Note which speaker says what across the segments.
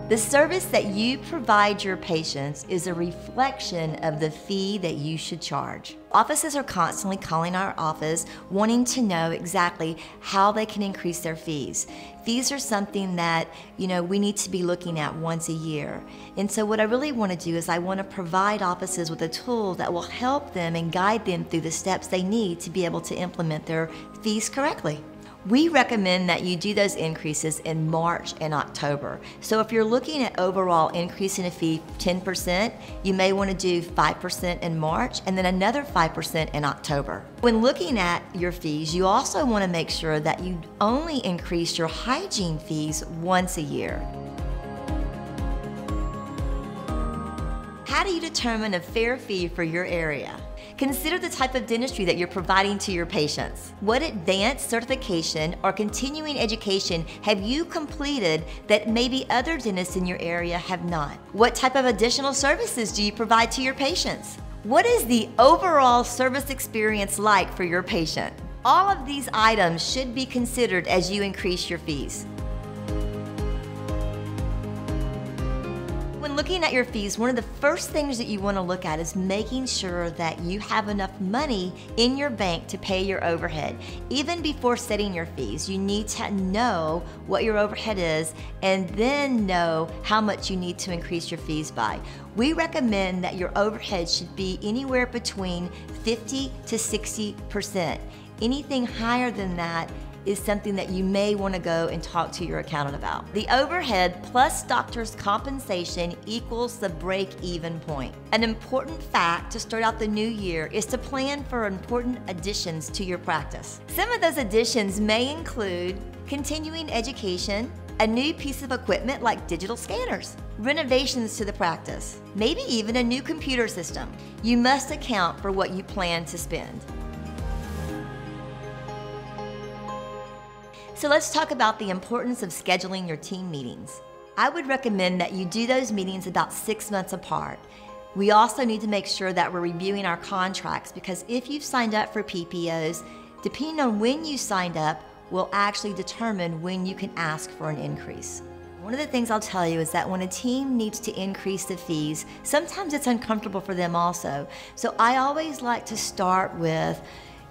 Speaker 1: The service that you provide your patients is a reflection of the fee that you should charge. Offices are constantly calling our office wanting to know exactly how they can increase their fees. Fees are something that, we need to be looking at once a year. And so what I really want to do is I want to provide offices with a tool that will help them and guide them through the steps they need to be able to implement their fees correctly. We recommend that you do those increases in March and October. So if you're looking at overall increasing a fee 10%, you may want to do 5% in March and then another 5% in October. When looking at your fees, you also want to make sure that you only increase your hygiene fees once a year. How do you determine a fair fee for your area? Consider the type of dentistry that you're providing to your patients. What advanced certification or continuing education have you completed that maybe other dentists in your area have not? What type of additional services do you provide to your patients? What is the overall service experience like for your patient? All of these items should be considered as you increase your fees. When looking at your fees, one of the first things that you want to look at is making sure that you have enough money in your bank to pay your overhead. Even before setting your fees, you need to know what your overhead is and then know how much you need to increase your fees by. We recommend that your overhead should be anywhere between 50 to 60%. Anything higher than that is something that you may want to go and talk to your accountant about. The overhead plus doctor's compensation equals the break-even point. An important fact to start out the new year is to plan for important additions to your practice. Some of those additions may include continuing education, a new piece of equipment like digital scanners, renovations to the practice, maybe even a new computer system. You must account for what you plan to spend. So let's talk about the importance of scheduling your team meetings. I would recommend that you do those meetings about 6 months apart. We also need to make sure that we're reviewing our contracts because if you've signed up for PPOs, depending on when you signed up will actually determine when you can ask for an increase. One of the things I'll tell you is that when a team needs to increase the fees, sometimes it's uncomfortable for them also. So I always like to start with,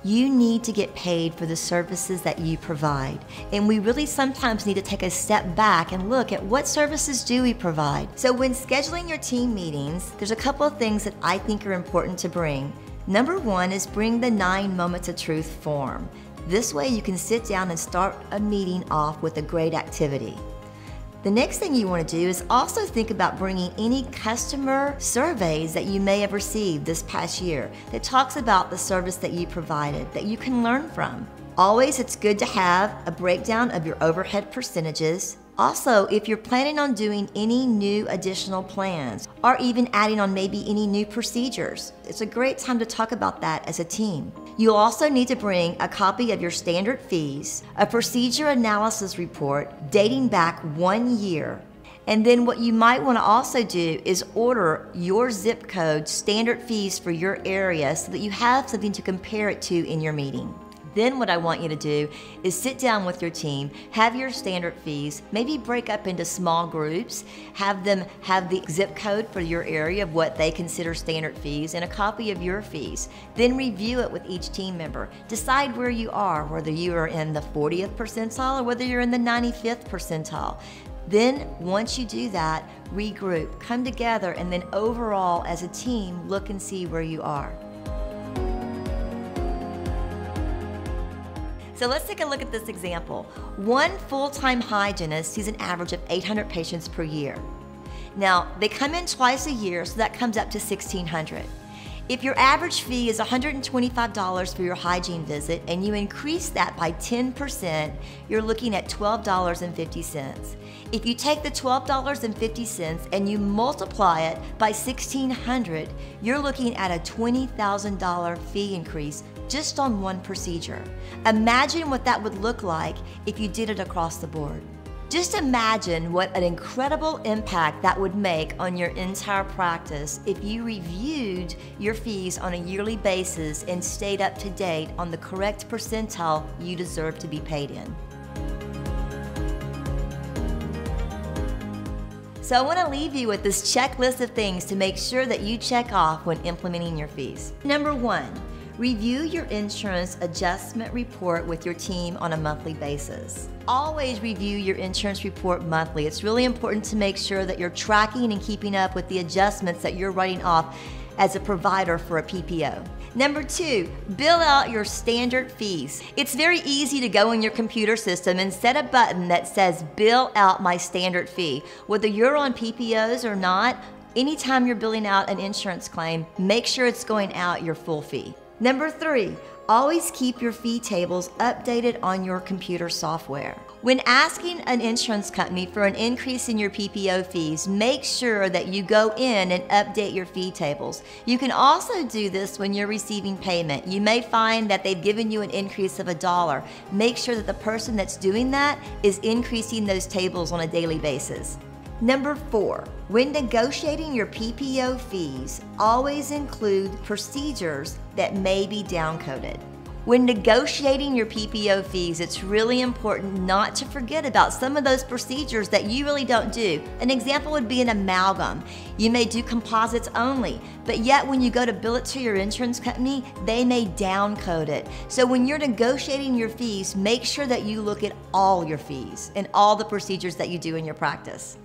Speaker 1: you need to get paid for the services that you provide. And we really sometimes need to take a step back and look at what services do we provide. So when scheduling your team meetings, there's a couple of things that I think are important to bring. Number one is bring the 9 Moments of Truth form. This way you can sit down and start a meeting off with a great activity. The next thing you want to do is also think about bringing any customer surveys that you may have received this past year that talks about the service that you provided that you can learn from. Always, it's good to have a breakdown of your overhead percentages. Also, if you're planning on doing any new additional plans or even adding on maybe any new procedures, it's a great time to talk about that as a team. You'll also need to bring a copy of your standard fees, a procedure analysis report dating back 1 year, and then what you might want to also do is order your zip code standard fees for your area so that you have something to compare it to in your meeting. Then what I want you to do is sit down with your team, have your standard fees, maybe break up into small groups, have them have the zip code for your area of what they consider standard fees and a copy of your fees. Then review it with each team member. Decide where you are, whether you are in the 40th percentile or whether you're in the 95th percentile. Then once you do that, regroup, come together, and then overall as a team, look and see where you are. So let's take a look at this example. One full-time hygienist sees an average of 800 patients per year. Now, they come in twice a year, so that comes up to $1,600. If your average fee is $125 for your hygiene visit and you increase that by 10%, you're looking at $12.50. If you take the $12.50 and you multiply it by $1,600, you're looking at a $20,000 fee increase just on one procedure. Imagine what that would look like if you did it across the board. Just imagine what an incredible impact that would make on your entire practice if you reviewed your fees on a yearly basis and stayed up to date on the correct percentile you deserve to be paid in. So I want to leave you with this checklist of things to make sure that you check off when implementing your fees. Number 1, review your insurance adjustment report with your team on a monthly basis. Always review your insurance report monthly. It's really important to make sure that you're tracking and keeping up with the adjustments that you're writing off as a provider for a PPO. Number 2, bill out your standard fees. It's very easy to go in your computer system and set a button that says bill out my standard fee. Whether you're on PPOs or not, anytime you're billing out an insurance claim, make sure it's going out your full fee. Number 3, always keep your fee tables updated on your computer software. When asking an insurance company for an increase in your PPO fees, make sure that you go in and update your fee tables. You can also do this when you're receiving payment. You may find that they've given you an increase of $1. Make sure that the person that's doing that is increasing those tables on a daily basis. Number 4, when negotiating your PPO fees, always include procedures that may be downcoded. When negotiating your PPO fees, it's really important not to forget about some of those procedures that you really don't do. An example would be an amalgam. You may do composites only, but yet when you go to bill it to your insurance company, they may downcode it. So when you're negotiating your fees, make sure that you look at all your fees and all the procedures that you do in your practice.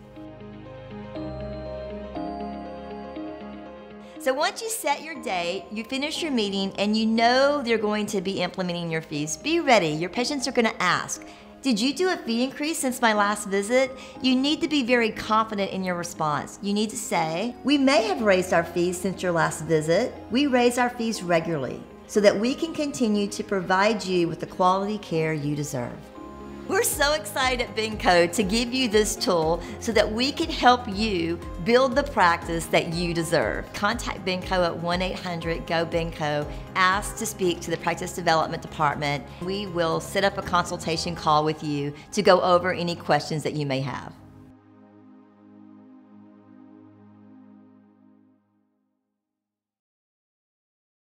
Speaker 1: So once you set your date, you finish your meeting, and you know they're going to be implementing your fees, be ready. Your patients are going to ask, did you do a fee increase since my last visit? You need to be very confident in your response. You need to say, we may have raised our fees since your last visit. We raise our fees regularly so that we can continue to provide you with the quality care you deserve. We're so excited at BenCo to give you this tool so that we can help you build the practice that you deserve. Contact BenCo at 1-800-GO-BenCo. Ask to speak to the Practice Development Department. We will set up a consultation call with you to go over any questions that you may have.